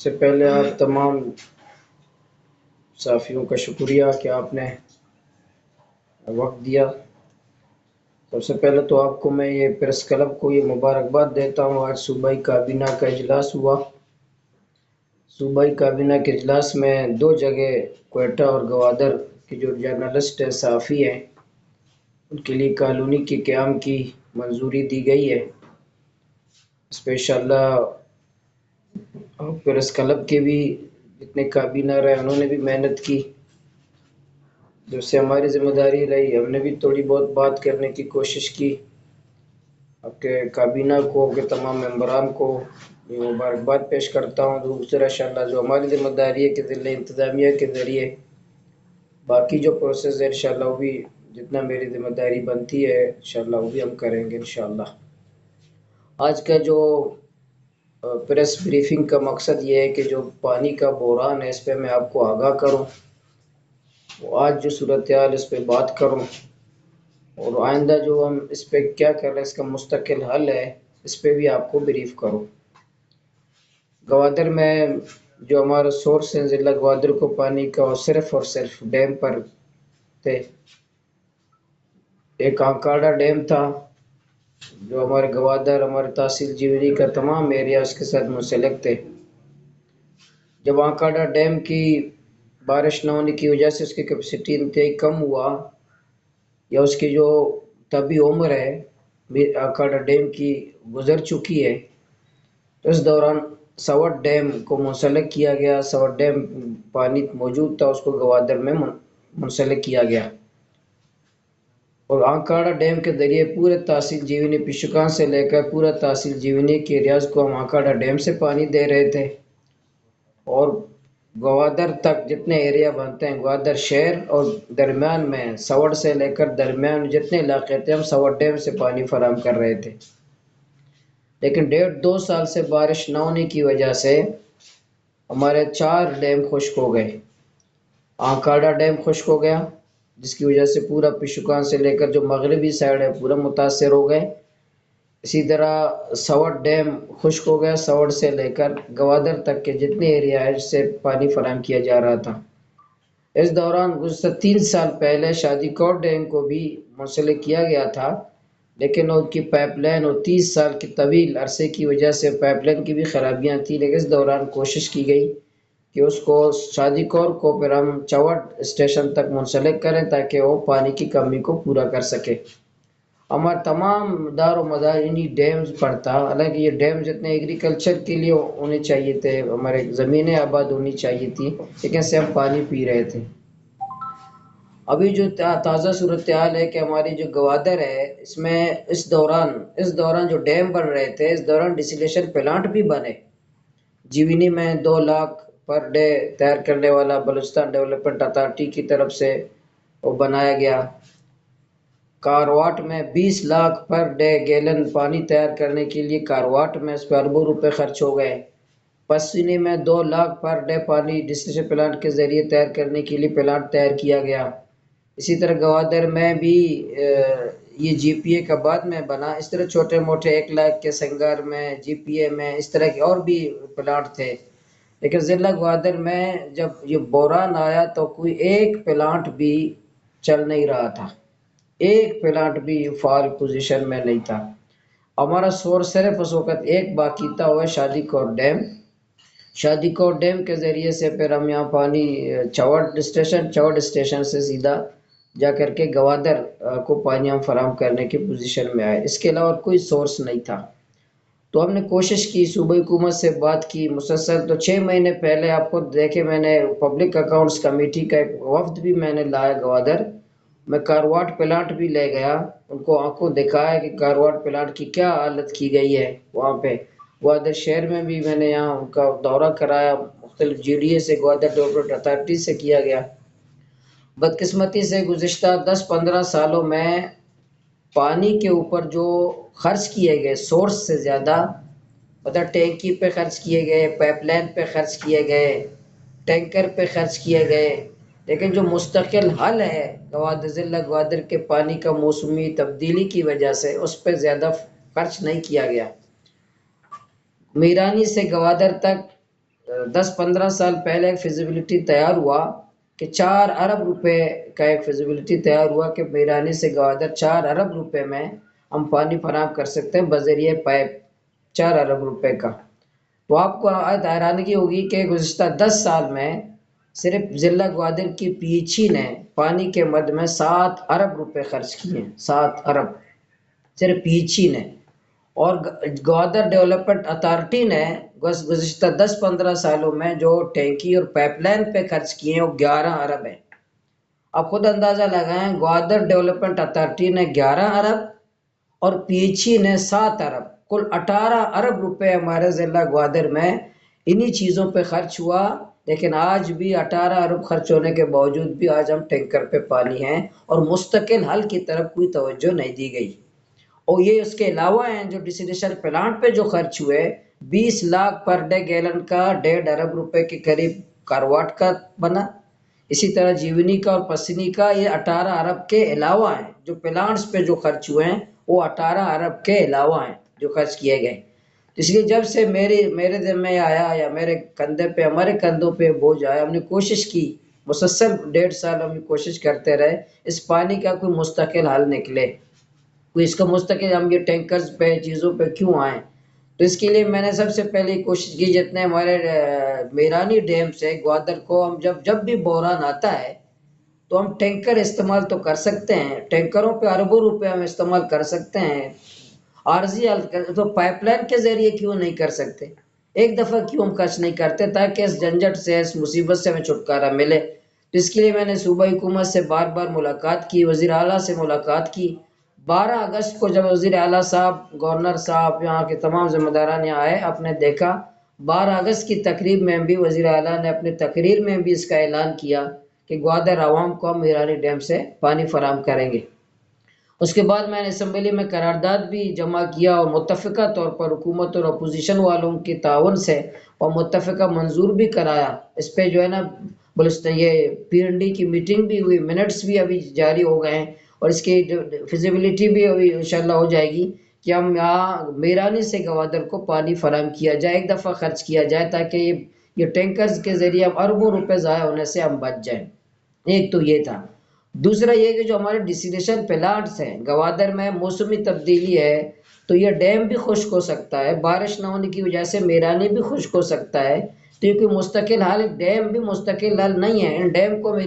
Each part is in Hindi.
सबसे पहले आप तमाम साफ़ियों का शुक्रिया कि आपने वक्त दिया। सबसे पहले तो आपको मैं ये प्रेस क्लब को ये मुबारकबाद देता हूँ। आज सूबाई काबीना का इजलास हुआ। सूबाई काबीना के इजलास में दो जगह क्वेटा और गवादर के जो जर्नलिस्ट है, सहाफ़ी हैं, उनके लिए कॉलोनी के क़याम की मंजूरी दी गई है। इस पर इंशाअल्लाह प्रेस क्लब के भी जितने काबीना रहे उन्होंने भी मेहनत की। जब से हमारी जिम्मेदारी रही हमने भी थोड़ी बहुत बात करने की कोशिश की। आपके काबीना को, आपके तमाम मेंबरान को ये मुबारकबाद पेश करता हूँ। दूसरा इंशाअल्लाह जो हमारी जिम्मेदारी है कि ज़िले इंतज़ामिया के ज़रिए बाकी जो प्रोसेस है इंशाअल्लाह वो भी जितना मेरी जिम्मेदारी बनती है इंशाअल्लाह वो भी हम करेंगे इंशाअल्लाह। आज का जो प्रेस ब्रीफिंग का मकसद ये है कि जो पानी का बहरान है इस पर मैं आपको आगाह करूँ, वो आज जो सूरत हाल इस पर बात करूँ और आइंदा जो हम इस पर क्या कर रहे हैं इसका मुस्तकिल हल है इस पर भी आपको ब्रीफ करूँ। गवादर में जो हमारा सोर्स है ज़िला गवादर को पानी का और सिर्फ डैम पर थे। एक आंकाड़ा डैम था जो हमारे गवादर, हमारे तहसील जीवनी का तमाम एरिया उसके साथ मुंसलिक थे। जब आंकाड़ा डैम की बारिश न होने की वजह से उसकी कैपेसिटी इंतहाई कम हुआ या उसकी जो तभी उम्र है आंकाड़ा डैम की गुजर चुकी है, तो इस दौरान सवट डैम को मुंसलिक किया गया। सवट डैम पानी मौजूद था, उसको गवादर में मुंसलिक किया गया और आंकाड़ा डैम के जरिए पूरे तहसील जीवनी पिशुकान से लेकर पूरा तहसील जीवनी के एरियाज को हम आंकाड़ा डैम से पानी दे रहे थे। और ग्वादर तक जितने एरिया बनते हैं, ग्वादर शहर और दरमियान में सवड़ से लेकर दरमियान जितने इलाके थे हम सवड़ डैम से पानी फराहम कर रहे थे। लेकिन 1.5-2 साल से बारिश न होने की वजह से हमारे 4 डैम खुश्क हो गए। आंकाड़ा डैम खुश्क हो गया जिसकी वजह से पूरा पिशुकान से लेकर जो मगरबी साइड है पूरा मुतासर हो गए। इसी तरह सवड़ डैम खुश्क हो गया, सवड़ से लेकर गवादर तक के जितने एरिया है जिससे पानी फराहम किया जा रहा था। इस दौरान गुज़श्ता 3 साल पहले शादीकोट डैम को भी मुंसलिक किया गया था, लेकिन उनकी पाइपलाइन और 30 साल की तवील अरसे की वजह से पाइपलाइन की भी खराबियां थी। लेकिन इस दौरान कोशिश की गई कि उसको शादीकोट को फिर हम चवट स्टेशन तक मुंसलिक करें ताकि वो पानी की कमी को पूरा कर सके। हमारे तमाम दारो मदार इन्हीं डैम्स पर था। हालांकि ये डैम जितने एग्रीकल्चर के लिए होने चाहिए थे, हमारे ज़मीनें आबाद होनी चाहिए थी, लेकिन से हम पानी पी रहे थे। अभी जो ताज़ा सूरत हाल है कि हमारी जो गवादर है इसमें इस दौरान जो डैम बन रहे थे, इस दौरान डिसलेशन प्लांट भी बने। जीवनी में 2 लाख पर डे तैयार करने वाला बलूचिस्तान डेवलपमेंट अथॉरिटी की तरफ से वो बनाया गया। कारवाट में 20 लाख पर डे गैलन पानी तैयार करने के लिए कारवाट में इस पर अरबों रुपए खर्च हो गए। पश्चिमी में 2 लाख पर डे पानी डिस्टिलेशन प्लांट के जरिए तैयार करने के लिए प्लांट तैयार किया गया। इसी तरह गवादर में भी ये जीपीए का बाद में बना। इस तरह छोटे मोटे 1 लाख के संगार में, जीपीए में, इस तरह के और भी प्लांट थे। लेकिन जिला ग्वादर में जब ये बहरान आया तो कोई एक प्लांट भी चल नहीं रहा था, एक प्लांट भी फाल पोजीशन में नहीं था। हमारा सोर्स सिर्फ उस वक्त एक बाकी था, वह शादीकोट डैम। शादीकोट डैम के ज़रिए से फिर हम यहाँ पानी चौड़ स्टेशन से सीधा जा कर के गवादर को पानी हम फराहम करने की पोजीशन में आए। इसके अलावा कोई सोर्स नहीं था। तो हमने कोशिश की, सूबाई हुकूमत से बात की मुसलसल। तो 6 महीने पहले आपको देखे मैंने पब्लिक अकाउंट्स कमेटी का एक वफ्द भी मैंने लाया गवादर। मैं कारवाट प्लांट भी ले गया, उनको आंखों दिखाया कि कारवाट प्लांट की क्या हालत की गई है। वहाँ पे ग्वादर शहर में भी मैंने यहाँ उनका दौरा कराया, मुख्तलिफ जीडीए से, ग्वादर डेवलपमेंट अथॉरिटी से किया गया। बदकिस्मती से गुज़िश्ता 10-15 सालों में पानी के ऊपर जो खर्च किए गए सोर्स से ज़्यादा, मतलब टैंकी पे खर्च किए गए, पाइपलाइन पे खर्च किए गए, टैंकर पे खर्च किए गए, लेकिन जो मुस्तकिल हल है गवादर ज़िला ग्वादर के पानी का मौसमी तब्दीली की वजह से उस पर ज़्यादा खर्च नहीं किया गया। मीरानी से गवादर तक 10-15 साल पहले एक फिजिबिलिटी तैयार हुआ कि 4 अरब रुपए का एक फिजिबिलिटी तैयार हुआ कि मीरानी से गवादर 4 अरब रुपए में हम पानी फराहम कर सकते हैं बजरिए पाइप, 4 अरब रुपए का। तो आपको आज हैरानगी होगी कि गुज़िश्ता 10 साल में सिर्फ जिला ग्वादर की पीछी ने पानी के मद में 7 अरब रुपए खर्च किए, 7 अरब सिर्फ पीछी ने। और ग्वादर डेवलपमेंट अथॉरिटी ने गुज़िश्ता 10-15 सालों में जो टैंकी और पाइपलाइन पे खर्च किए हैं वो 11 अरब है। आप खुद अंदाजा लगाएं, ग्वादर डेवलपमेंट अथॉरिटी ने 11 अरब और पीछी ने 7 अरब, कुल 18 अरब रुपए हमारे जिला ग्वादर में इन्हीं चीज़ों पे खर्च हुआ। लेकिन आज भी 18 अरब खर्च होने के बावजूद भी आज हम टैंकर पे पानी हैं और मुस्तकिल हल की तरफ कोई तवज्जो नहीं दी गई। और ये उसके अलावा हैं जो डिसलिनेशन प्लांट पे जो खर्च हुए 20 लाख पर डे गैलन का 1.5 अरब रुपए के करीब कारवाट का बना। इसी तरह जीवनी का और पसनी का ये 18 अरब के अलावा है। जो प्लांट्स पे जो खर्च हुए हैं वो 18 अरब के अलावा हैं जो खर्च किए गए। इसलिए जब से मेरे ज़िम्मे आया या मेरे कंधे पे हमारे कंधों पे बोझ आया, हमने कोशिश की मुसलसल 1.5 साल हम कोशिश करते रहे इस पानी का कोई मुस्तकिल हल निकले, कोई इसका मुस्तकिल हम ये टैंकर्स पे चीज़ों पे क्यों आए। तो इसके लिए मैंने सबसे पहले कोशिश की जितने हमारे मेरानी डैम से ग्वादर को हम जब जब भी बहरान आता है तो हम टैंकर इस्तेमाल तो कर सकते हैं, टैंकरों पे अरबों रुपए हम इस्तेमाल कर सकते हैं। आरजी हल कर तो पाइपलाइन के जरिए क्यों नहीं कर सकते, एक दफ़ा क्यों हम खर्च नहीं करते ताकि इस झंझट से इस मुसीबत से हमें छुटकारा मिले। तो इसके लिए मैंने सूबाई हुकूमत से बार बार मुलाकात की, वज़ीर आला से मुलाकात की। 12 अगस्त को जब वज़ीर आला साहब, गवर्नर साहब, यहाँ के तमाम जिम्मेदारान यहाँ आए, आपने देखा 12 अगस्त की तकरीब में भी वज़ीर आला ने अपनी तकरीर में भी इसका ऐलान किया कि ग्वादर आवाम को हम मीरानी डैम से पानी फराहम करेंगे। उसके बाद मैंने असम्बली में करारदाद भी जमा किया और मुत्तफ़िका तौर पर हुकूमत और अपोजिशन वालों के ताउन से और मुत्तफ़िका मंजूर भी कराया। इस पे जो है ना बलुस्तान ये पीएनडी की मीटिंग भी हुई, मिनट्स भी अभी जारी हो गए हैं और इसकी फिजिबिलिटी भी अभी इंशाल्लाह हो जाएगी कि हम यहाँ मीरानी से गवादर को पानी फराहम किया जाए, एक दफ़ा खर्च किया जाए ताकि ये टैंकर्स के ज़रिए हम अरबों रुपए ज़ाया होने से हम बच जाएं। एक तो ये था। दूसरा ये कि जो हमारे डिसलिनेशन प्लांट्स हैं गवादर में मौसमी तब्दीली है तो ये डैम भी खुश्क हो सकता है, बारिश न होने की वजह से मेरानी भी खुश्क हो सकता है। तो ये कोई मुस्तकिल हल, डैम भी मुस्तकिल हल नहीं है। इन डैम को हम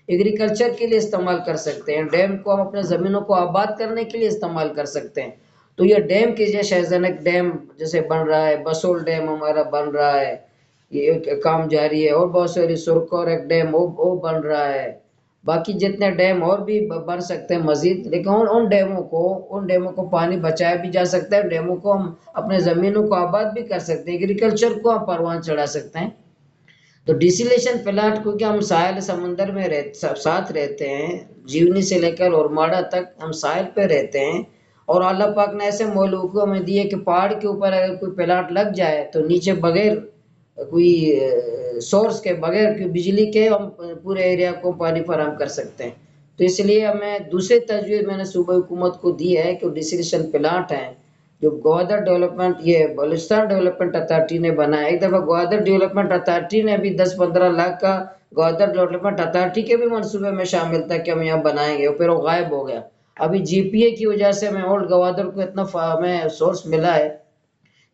एग्रीकल्चर के लिए इस्तेमाल कर सकते हैं, डैम को हम अपने ज़मीनों को आबाद करने के लिए इस्तेमाल कर सकते हैं। तो ये डैम के जैसे शाहजनक डैम जैसे बन रहा है, बसोल डैम हमारा बन रहा है, ये काम जारी है, और बहुत सारी सुरखौर एक डैम वो बन रहा है। बाकी जितने डैम और भी बन सकते हैं मजीद, लेकिन उन डैमों को पानी बचाया भी जा सकता है, डैमों को हम अपने ज़मीनों को आबाद भी कर सकते हैं, एग्रीकल्चर को हम परवान चढ़ा सकते हैं। तो डिसलेशन प्लांट क्योंकि हम साहिल समंदर में साथ रहते हैं, जीवनी से लेकर ओरमाड़ा तक हम साहिल पे रहते हैं और अल्लाह पाक ने ऐसे मौलूकों में दिए कि पहाड़ के ऊपर अगर कोई प्लांट लग जाए तो नीचे बगैर कोई सोर्स के, बगैर कोई बिजली के हम पूरे एरिया को पानी फराहम कर सकते हैं। तो इसलिए हमें दूसरी तजवीज़ मैंने सूबाई हुकूमत को दी है कि डिसलेशन प्लांट हैं जो ग्वादर डेवलपमेंट ये बलूचिस्तान डेवलपमेंट अथॉरिटी ने बनाया। एक दफ़ा ग्वादर डेवलपमेंट अथॉरिटी ने भी 10-15 लाख का ग्वादर डेवलपमेंट अथॉरिटी के भी मंसूबे में शामिल था कि हम यहाँ बनाएंगे, फिर वो गायब हो गया। अभी जीपीए की वजह से हमें ओल्ड ग्वादर को इतना हमें सोर्स मिला है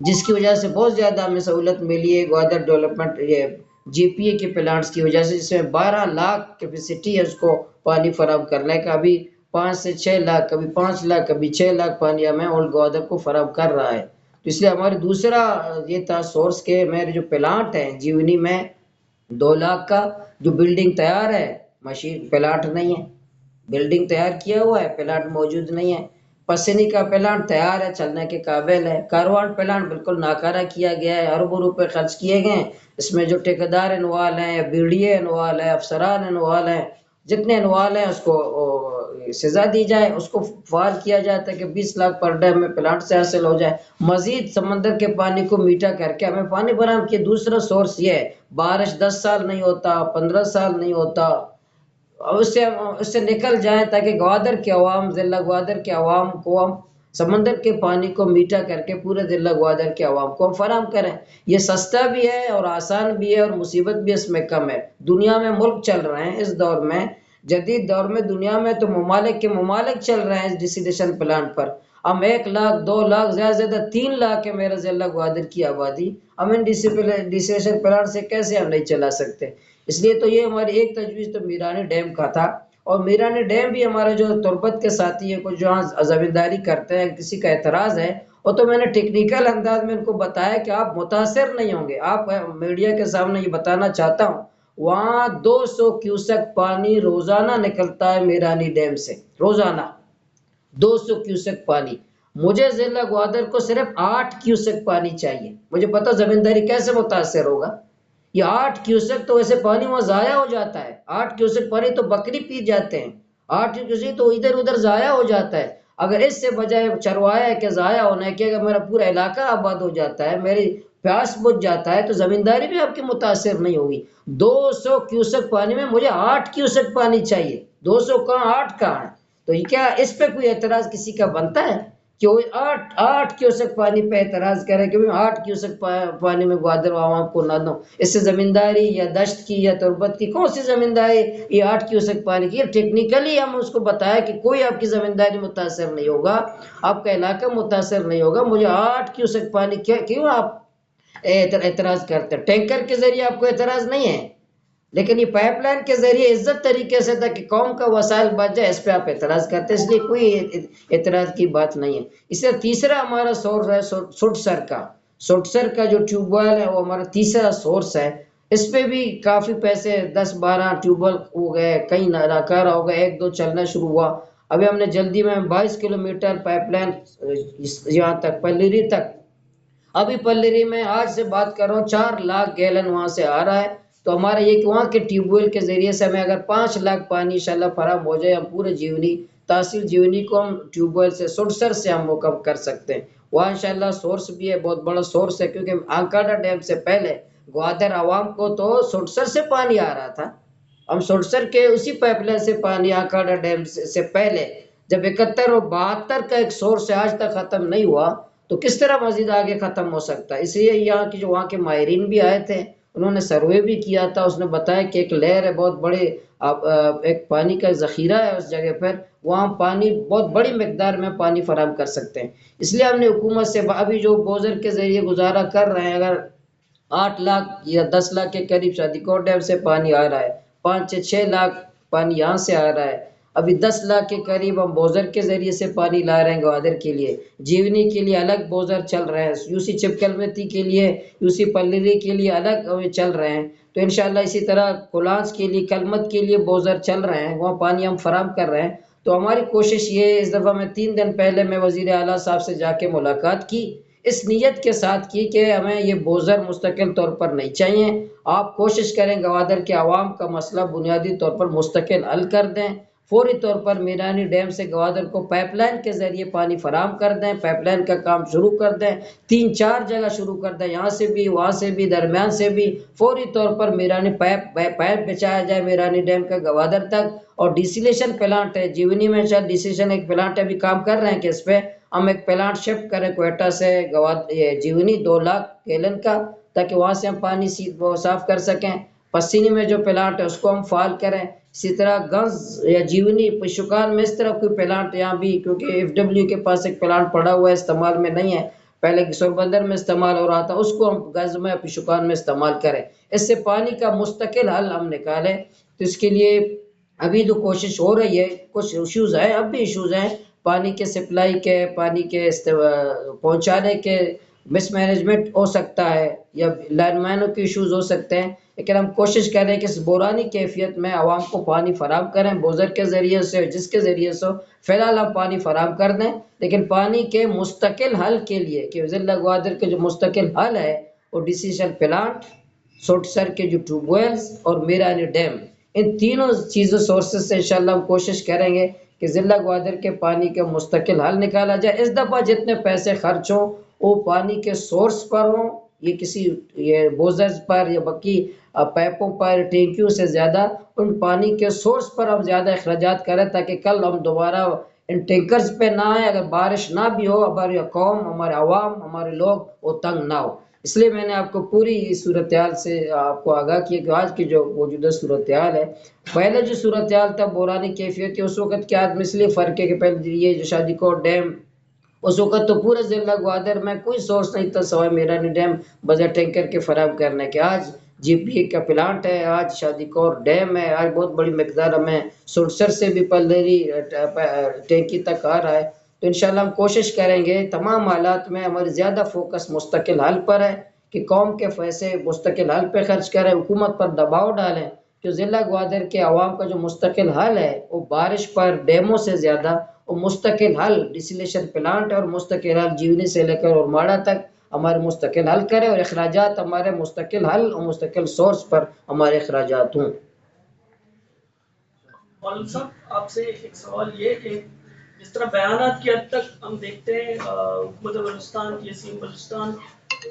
जिसकी वजह से बहुत ज़्यादा हमें सहूलत मिली है ग्वादर डेवलपमेंट ये जीपीए के प्लांट्स की वजह से, जिसमें 12 लाख कैपेसिटी है उसको पानी फराहम करने का। अभी 5 से 6 लाख, कभी 5 लाख, कभी 6 लाख पानी हमें ओल्ड ग्वादर को फराहम कर रहा है। तो इसलिए हमारे दूसरा ये था सोर्स के मेरे जो प्लांट हैं जीवनी में 2 लाख का जो बिल्डिंग तैयार है, मशीन प्लांट नहीं है, बिल्डिंग तैयार किया हुआ है, प्लांट मौजूद नहीं है। पसनी का प्लांट तैयार है, चलने के काबिल है। कारवान प्लांट बिल्कुल नाकारा किया गया है, अरबों रुपए खर्च किए गए हैं। इसमें जो ठेकेदार इन्वॉल्व हैं या बीडीए इन्वॉल्व है, अफसरान इन्वॉल्व हैं, जितने इन्वॉल्व हैं उसको सजा दी जाए, उसको फाल किया जाए ताकि 20 लाख पर डे में प्लांट से हासिल हो जाए। मजीद समंदर के पानी को मीठा करके हमें पानी बरामद किया। दूसरा सोर्स ये है, बारिश 10 साल नहीं होता, 15 साल नहीं होता, उससे निकल जाए ताकि ग्वादर के अवाम, ज़िला ग्वादर के अवाम को हम समंदर के पानी को मीठा करके पूरे जिला ग्वादर के अवाम को हम फराहम करें। ये सस्ता भी है और आसान भी है और मुसीबत भी इसमें कम है। दुनिया में मुल्क चल रहे हैं इस दौर में, जदीद दौर में दुनिया में तो ममालिक के ममालिक चल रहे हैं इस डिसलेशन प्लांट पर। हम 1 लाख 2 लाख ज्यादा से ज्यादा 3 लाख है मेरा जिला ग्वादर की आबादी, हम इन डिसलेशन प्लांट से कैसे हम नहीं चला सकते। इसलिए तो ये हमारी एक तजवीज़ तो मीरानी डैम का था। और मीरानी डैम भी हमारे जो तुर्बत के साथी है कुछ जहाँ जमींदारी करते हैं, किसी का एतराज़ है, वो तो मैंने टेक्निकल अंदाज में इनको बताया कि आप मुतासिर नहीं होंगे। आप मीडिया के सामने ये बताना चाहता हूँ, वहाँ 200 क्यूसेक पानी रोजाना निकलता है मीरानी डैम से, रोजाना 200 क्यूसेक पानी। मुझे जिला ग्वादर को सिर्फ 8 क्यूसेक पानी चाहिए। मुझे पता जमींदारी कैसे मुतासिर होगा। ये 8 क्यूसेक तो वैसे पानी वहां जाया हो जाता है। 8 क्यूसेक पानी तो बकरी पी जाते हैं, 8 क्यूसेक तो इधर उधर जाया हो जाता है। अगर इससे बजाय चरवाया है कि जाया होना है कि अगर मेरा पूरा इलाका आबाद हो जाता है, मेरी प्यास बुझ जाता है, तो जमींदारी भी आपकी मुतासिर नहीं होगी। 200 क्यूसेक पानी में मुझे 8 क्यूसेक पानी चाहिए। 200 कहाँ 8 कहाँ है। तो ये क्या इस पे कोई एतराज किसी का बनता है कि वो 8 क्यूसेक पानी पे एतराज करे कि 8 क्यूसेक पानी में ग्वादर आवाम को ना दो। इससे जमींदारी या दश्त की या तुर्बत की कौन सी जमींदारी ये 8 क्यूसेक पानी की। टेक्निकली हम उसको बताया कि कोई आपकी जमींदारी मुतासर नहीं होगा, आपका इलाका मुतासर नहीं होगा। मुझे 8 क्यूसेक पानी क्यों आप एतराज करते हैं। टैंकर के जरिए आपको एतराज नहीं है, लेकिन ये पाइपलाइन के जरिए इज्जत तरीके से ताकि कौम का वसाइल बच जाए, इस पे आप एतराज करते हैं। इसलिए कोई एतराज की बात नहीं है। इससे तीसरा हमारा सोर्स है सुटसर का। सुटसर का जो ट्यूबवेल है वो हमारा तीसरा सोर्स है। इस पे भी काफी पैसे 10-12 ट्यूबवेल हो गए, कई नाकारा हो गए, 1-2 चलना शुरू हुआ। अभी हमने जल्दी में 22 किलोमीटर पाइपलाइन यहाँ तक पल्लीरी तक, अभी पल्लरी में आज से बात कर रहा हूँ 4 लाख गैलन वहां से आ रहा है। तो हमारा ये कि वहाँ के ट्यूबवेल के जरिए से हमें अगर 5 लाख पानी इंशाल्लाह फराहम हो जाए, हम पूरे जीवनी तहसील जीवनी को हम ट्यूबवेल से सुरसर से हम मुकम्मल कर सकते हैं। वहाँ इंशाल्लाह सोर्स भी है, बहुत बड़ा सोर्स है, क्योंकि आंकाडा डैम से पहले ग्वादर आवाम को तो सुरसर से पानी आ रहा था। हम सुरसर के उसी पाइपलाइन से पानी आंकाडा डैम से पहले, जब 71 और 72 का एक सोर्स है आज तक खत्म नहीं हुआ, तो किस तरह मजीद आगे खत्म हो सकता है। इसलिए यहाँ की जो वहाँ के माहिरीन भी आए थे, उन्होंने सर्वे भी किया था। उसने बताया कि एक लहर है बहुत बड़े, एक पानी का जखीरा है उस जगह पर, वहाँ पानी बहुत बड़ी मकदार में पानी फराहम कर सकते हैं। इसलिए हमने हुकूमत से अभी जो बोजर के जरिए गुजारा कर रहे हैं, अगर 8 लाख या 10 लाख के करीब शादीकोट डैम से पानी आ रहा है, 5 से 6 लाख पानी यहाँ से आ रहा है, अभी 10 लाख के करीब हम बोजर के जरिए से पानी ला रहे हैं ग्वादर के लिए। जीवनी के लिए अलग बोजर चल रहे हैं, यूसी चिपकलमती के लिए, यूसी पल्लरी के लिए अलग चल रहे हैं। तो इंशाल्लाह इसी तरह कोलांस के लिए, कलमत के लिए बोजर चल रहे हैं, वहाँ पानी हम फराम कर रहे हैं। तो हमारी कोशिश ये है, इस दफ़ा मैं 3 दिन पहले मैं वज़ीर आला साहब से जाके मुलाकात की, इस नीयत के साथ की कि हमें ये बोझर मुस्तकिल तौर पर नहीं चाहिए। आप कोशिश करें ग्वादर के आवाम का मसला बुनियादी तौर पर मुस्तकिल हल कर दें। फौरी तौर पर मीरानी डैम से ग्वादर को पाइपलाइन के जरिए पानी फराहम कर दें, पाइपलाइन का काम शुरू कर दें, 3-4 जगह शुरू कर दें, यहाँ से भी, वहाँ से भी, दरमियान से भी। फौरी तौर पर मीरानी पाइप बिछाया जाए मीरानी डैम का ग्वादर तक। और डिसलेशन प्लांट है जीवनी में, शायद डिसलेशन एक प्लांट अभी काम कर रहे हैं कि इस पे हम एक प्लांट शिफ्ट करें कोयटा से ये जीवनी 2 लाख गैलन का, ताकि वहां से हम पानी साफ कर सकें। पसीनी में जो प्लांट है उसको हम फाल करें। इसी तरह गंज या जीवनी पिशुकान में इस तरह कोई प्लांट यहाँ भी, क्योंकि एफडब्ल्यू के पास एक प्लांट पड़ा हुआ है, इस्तेमाल में नहीं है, पहले सोरबंदर में इस्तेमाल हो रहा था, उसको हम गंज में पिशुकान में इस्तेमाल करें। इससे पानी का मुस्तकिल हल हम निकालें। तो इसके लिए अभी जो कोशिश हो रही है, कुछ इश्यूज है, अब भी इश्यूज हैं, पानी के सप्लाई के, पानी के पहुंचाने के मिसमैनेजमेंट हो सकता है, या लाइनमैनों के इश्यूज हो सकते हैं। लेकिन हम कोशिश कर रहे हैं कि इस बुरानी कैफियत में आवाम को पानी फराहम करें बोजर के ज़रिए से, जिसके ज़रिए से फ़िलहाल हम पानी फराहम कर दें। लेकिन पानी के मुस्तकिल हल के लिए, कि ज़िला ग्वादर के जो मुस्तकिल हल है वो डिसीजन प्लांट, सुटसर के जो ट्यूबवेल्स और मीरानी डैम, इन तीनों चीज़ों सोर्सेज से इंशाल्लाह हम कोशिश करेंगे कि ज़िला ग्वादर के पानी का मुस्तकिल हल निकाला जाए। इस दफ़ा जितने पैसे खर्च हों वो पानी के सोर्स पर हों, ये किसी ये बोजर्स पर या बाकी पाइपों पर, टैंकियों से ज़्यादा उन पानी के सोर्स पर हम ज़्यादा अखराजात करें, ताकि कल हम दोबारा इन टैंकर्स पे ना आए, अगर बारिश ना भी हो, हमारी कौम, हमारे अवाम, हमारे लोग वो तंग ना हो। इसलिए मैंने आपको पूरी सूरत हाल से आपको आगाह किया कि आज की जो मौजूदा सूरत हाल है, पहले जो सूरत हाल था बोरानी कैफियत थी उस वक्त क्या, इसलिए फ़र्क है कि पहले ये जो शादीकोट डैम, उस वक्त तो पूरे जिला ग्वादर में कोई सोर्स नहीं था सवाए मेरानी डैम बगैर टैंकर के फराहम करने के। आज जीपीए का प्लांट है, आज शादीकोट डैम है, आज बहुत बड़ी मकदार हमें सुरसर से भी पल्लेरी टैंकी तक आ रहा है। तो इंशाल्लाह हम कोशिश करेंगे तमाम हालात में हमारी ज़्यादा फोकस मुस्तकिल हल पर है कि कौम के पैसे मुस्तकिल हल पे खर्च करें, हुकूमत पर दबाव डालें कि ज़िला ग्वादर के अवाम का जो मुस्तकिल हल है वो बारिश पर डैमों से ज़्यादा और मुस्तकिल हल डिसलेशन प्लांट और मुस्तकिल हल जीवनी से लेकर और माड़ा तक हमारे मुस्तकिल हल करें और अखराजात हमारे मुस्तकिल हल और मुस्तकिल सोर्स पर हमारे अखराजात हों। मौलवी साहब आपसे एक सवाल ये कि जिस तरह बयानात की हद तक हम देखते हैं हुकूमत बलूचिस्तान की सीएम बलूचिस्तान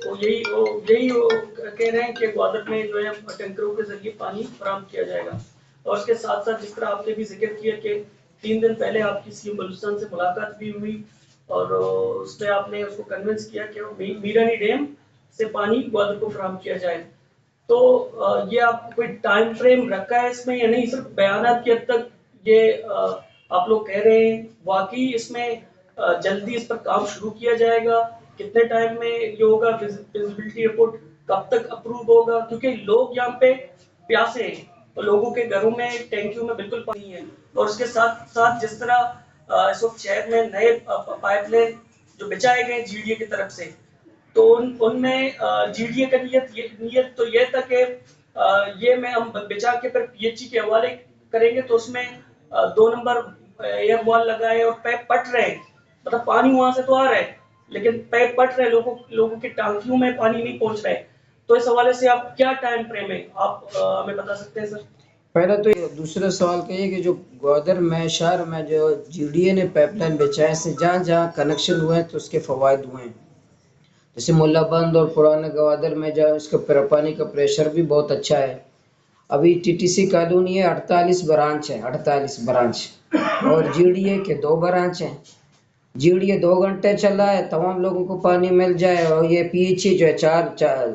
वो कह रहे हैं कि ग्वादर में जो है टैंकरों के जरिए पानी फराहम किया जाएगा, और उसके साथ साथ जिस तरह आपने भी जिक्र किया कि 3 दिन पहले आपकी सीएम बलूचिस्तान से मुलाकात भी हुई और उसमें आपने उसको कन्विंस किया कि मीरानी डैम से पानी ग्वादर को फराहम किया जाए। तो ये आप कोई टाइम फ्रेम रखा है इसमें या नहीं, सिर्फ बयानात की हद तक ये आप लोग कह रहे हैं, वाकई इसमें जल्दी इस पर काम शुरू किया जाएगा, कितने टाइम में ये होगा, फिजिबिलिटी रिपोर्ट कब तक अप्रूव होगा, क्योंकि लोग यहाँ पे प्यासे हैं और लोगों के घरों में टैंकियों में बिल्कुल पानी है, और उसके साथ साथ जिस तरह इस वक्त शहर में नए पाइपलाइन जो बिछाए गए जीडीए की तरफ से, तो उनमें जीडीए का नियत तो ये था कि ये में हम बिछा के फिर पीएचई के हवाले करेंगे, तो उसमें 2 नंबर एयर वॉल लगाए और पैप पट रहे हैं, मतलब पानी वहां से तो आ रहा है लेकिन पैप पट रहे, लोगों की टांकियों में पानी नहीं पहुंच रहा है। तो इस हवाले से आप क्या टाइम फ्रेम है आप हमें बता सकते हैं सर? पहले तो दूसरा सवाल का ये कि जो ग्वादर में शहर में जो जीडीए ने पाइपलाइन बिछाए से जहाँ जहाँ कनेक्शन हुए हैं तो उसके फवायद हुए हैं। जैसे मुल्लाबंद और पुराने गवादर में जहाँ इसका पानी का प्रेशर भी बहुत अच्छा है। अभी टीटीसी कॉलोनी है, 48 ब्रांच है, 48 ब्रांच, और जीडीए के 2 ब्रांच हैं। जीडीए 2 घंटे चला है, तमाम लोगों को पानी मिल जाए, और ये पीएचई जो है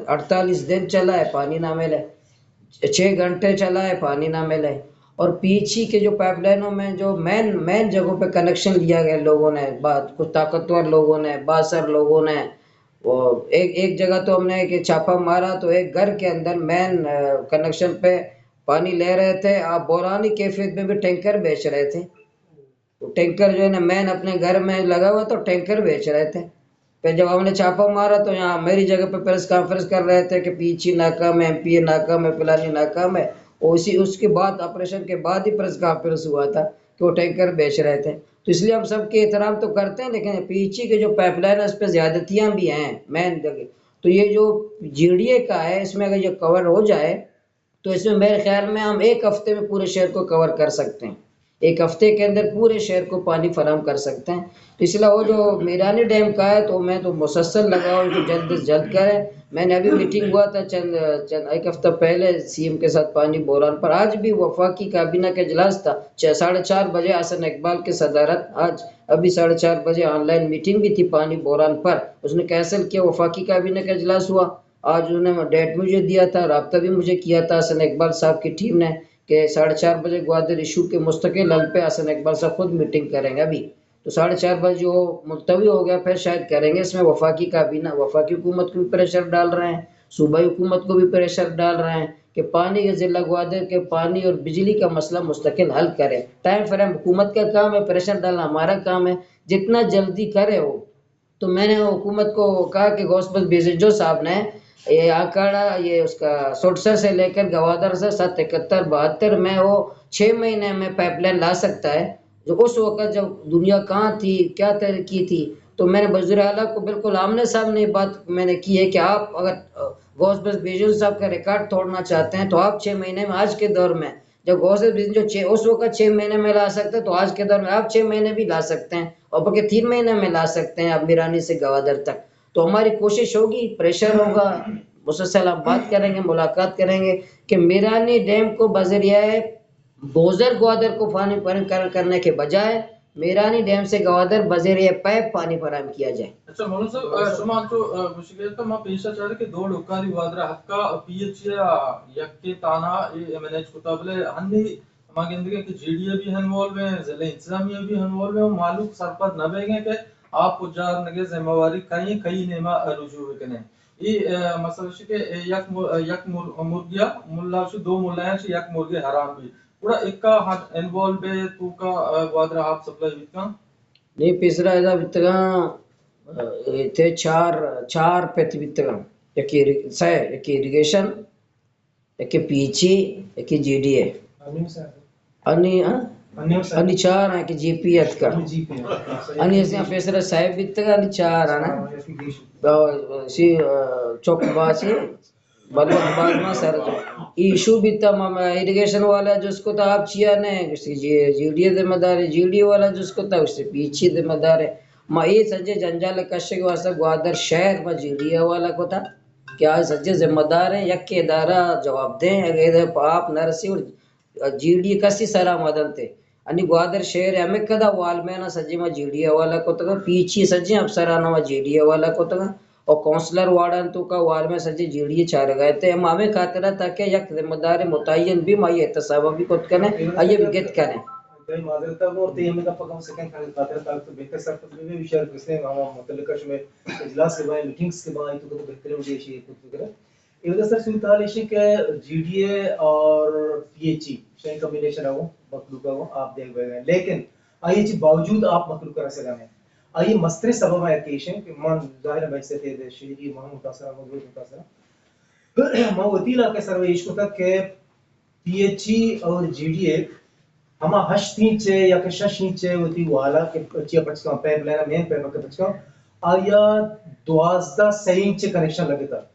48 दिन चला है पानी ना मिले, 6 घंटे चला है पानी ना मिले। और पीएचई के जो पाइपलाइनों में जो मेन मेन जगहों पे कनेक्शन लिया गया लोगों ने, बात कुछ ताकतवर लोगों ने, बासर लोगों ने, वो एक एक जगह तो हमने कि छापा मारा तो एक घर के अंदर मेन कनेक्शन पे पानी ले रहे थे, आप बोरानी कैफियत में भी टैंकर बेच रहे थे। तो टैंकर जो है ना मेन अपने घर में लगा हुआ तो टैंकर बेच रहे थे। फिर जब हमने छापा मारा तो यहाँ मेरी जगह पे प्रेस कॉन्फ्रेंस कर रहे थे कि पीछी नाकाम है, एमपीए नाकाम है, फलानी नाकाम है। और उसी उसके बाद ऑपरेशन के बाद ही प्रेस कॉन्फ्रेंस हुआ था कि वो टैंकर बेच रहे थे। तो इसलिए हम सबके एहतराम तो करते हैं, लेकिन पीछे के जो पाइपलाइन है उस पर ज्यादतियाँ भी हैं मेन जगह। तो ये जो जीडीए का है इसमें अगर ये कवर हो जाए तो इसमें मेरे ख्याल में हम 1 हफ्ते में पूरे शहर को कवर कर सकते हैं। 1 हफ्ते के अंदर पूरे शहर को पानी फराहम कर सकते हैं। तो इसलिए वो जो मीरानी डैम का है तो मैं तो मुसलसल लगा हूँ कि जल्द से जल्द करें। मैंने अभी मीटिंग हुआ था चंद 1 हफ्ता पहले सीएम के साथ पानी बोरान पर, आज भी वफाकी काबीना का इजलास था 4:30 बजे हसन इकबाल की सदारत, आज अभी 4:30 बजे ऑनलाइन मीटिंग भी थी पानी बोरान पर, उसने कैंसिल किया, वफाकी काबीना का इजलास हुआ। आज उन्होंने डेट मुझे दिया था, राब्ता भी मुझे किया था हसन इकबाल साहब की टीम ने कि 4:30 बजे ग्वादर इशू के मुस्तकिल हल पे हसन इकबाल साहब खुद मीटिंग करेंगे। अभी तो 4:30 बजे वो मुलतवी हो गया, फिर शायद करेंगे। इसमें वफाकी काबीना वफाकी हुकूमत को भी प्रेशर डाल रहे हैं, सूबाई हुकूमत को भी प्रेशर डाल रहे हैं कि पानी के जिला ग्वादर के पानी और बिजली का मसला मुस्तकिल हल करें। टाइम फ्रेम हुकूमत का काम है, प्रेशर डालना हमारा काम है, जितना जल्दी करे हो। तो मैंने हुकूमत को कहा कि गौसबल बेजो साहब ने ये आंकड़ा ये उसका सुरसर से लेकर गवादर से 71-72 में वो 6 महीने में पाइपलाइन ला सकता है, जो उस वक्त जब दुनिया कहाँ थी, क्या तरक्की थी। तो मैंने वज़ीर आला को बिल्कुल आमने सामने बात मैंने की है कि आप अगर गौसबल बेजो साहब का रिकॉर्ड तोड़ना चाहते हैं तो आप 6 महीने में, आज के दौर में जब गौसबल बेजो उस वक्त 6 महीने में ला सकते हैं, तो आज के दौर में आप 6 महीने भी ला सकते हैं, और बल्कि 3 महीने में ला सकते हैं आप मीरानी से गवादर तक। तो हमारी कोशिश होगी, प्रेशर होगा, मुसलसल आप बात करेंगे, मुलाकात करेंगे कि मीरानी डैम को बजरिया बोजर ग्वादर को पानी करने के बजाय मेरानी डैम से गवादर बजेरे पाइप पाणी फराहम किया जाए. अच्छा म्हणून सर शमा जो मुश्किल तो मा पेशा चाहे कि दो लोकारी वादरा हक्का पीएच या यक्के ताना ये मैनेज कुताबले हन्नी मागे इंदगे कि जीडीए भी इन्वॉल्व है जिले इंतजामिया भी इन्वॉल्व है और मालूम सरपंच नबेगे के आप पुजार नगे जिम्मेवारी कई नेमा रुजू कने ये मसला के यक मुर्गिया मुल्ला से दो मुल्ला से यक मुर्गे हराम भी पूरा इक्का हाथ इन्वॉल्व है तू का वादरा आप सप्लाई विका नहीं पिसरा ऐसा बितगा थे चार पेति बितगा एक इरिगेशन एक पीची एक जीडीए अनि चार है कि जीपीएफ का अनि ऐसे पेसरा साहेब बितगा अनि चार है ना सी चौकबासी बलवंतबाद में सर इशू बिता मामा इरिगेशन वाला जिसको तो आप चिया ने जीडीए जिम्मेदार है जीडीए वाला जिसको था उससे पीछे जिम्मेदार है माँ ये सज्जे जंजाल कश्य के वास्ते ग्वादर शहर में जीडीए वाला को था क्या सज्जे जिम्मेदार है यक के दारा जवाब दें अगर आप नरसी और जीडीए कसी सरा मदन थे अनि ग्वादर शहर हमें कदा वाल में ना सज्जे में जीडीए वाला को तो पीछे सज्जे अफसराना में जीडीए वाला को तो और काउंसलर वार्डन तो का वार में सजे जीडीए चार गए थे हम हमें खातरा ताकि यक जिम्मेदार मुतय्यन भी माई एहतसाब भी कुछ कने आइए भी गेट करें कई माजरता और ते हमें का पकम सेकंड खातिर ताक तो बेहतर सर तो भी विषय किसने गांव मुतलकश में इजलास के बाद मीटिंग्स के बाद तो बेहतर उद्देश्य कुछ करे ये वजह से सुनताल इशे के जीडीए और पीएचई शेन कॉम्बिनेशन है वो मखलूका वो आप देख गए लेकिन आइए जी बावजूद आप मखलूक कर सके हैं आइए मस्त्री सबब है केशन कि मन जाहिर है वैसे थे शहरी वहां मुतासर मौजूद मुतासर मैं वतीला के सर्वे इश्क तक के पीएचई और जीडीए हमा हश्तीचे या के शशीचे वती वाला के चिया पचका पाइपलाइन मेन पाइप के पचका आया 12 सही इंच कनेक्शन लगे था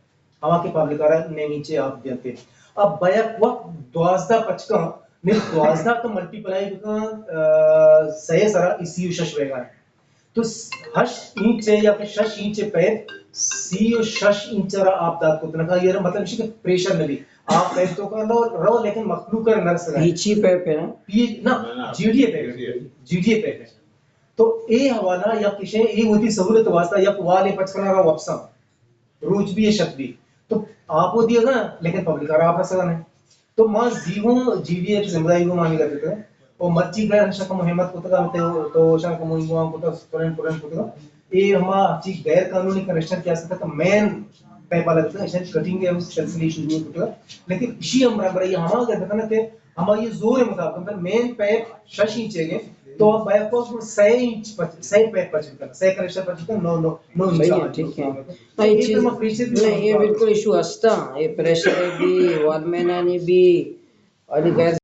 हवा के पब्लिकारा ने नीचे आप देते अब बैक वक्त 12 पचका ने 12 तो मल्टीप्लाई का सही सारा इसी शश रहेगा तो हश इंच या फिर शश इंच पैप सी शश इंच आप दात को तनका ये मतलब इसी के प्रेशर में भी आप पैप तो का रो लेकिन मखलूक कर नर्स है पीछी पैप है ना पी ना जीडीए पैप है तो ए हवाला या किसे ए होती सहूलत वास्ता या वाले पचकना रा वापसा रोज भी ये शक भी तो आप वो दिया ना लेकिन पब्लिक आप रसगा नहीं तो मां जीवो जीडीए जिम्मेदारी को मांगी करते थे और मर्ची गैर शक मोहम्मद को तो शक को मुंगवा को तो पुरन को ये हमा ची गैर कानूनी कनेक्शन क्या सकता था मेन पैप वाला था ऐसे कटिंग के उस सिलसिले शुरू हुआ लेकिन इसी हम बराबर ये हमा कहते ना थे हमा ये जोर है मुताबिक मेन पैप शशि चाहिए तो अब बैक को 6 इंच 6 पैप पर चलता 6 कनेक्शन पर चलता नो इंच ठीक है नहीं ये बिल्कुल इशू हस्ता ये प्रेशर भी वाल में ना नहीं भी और गैर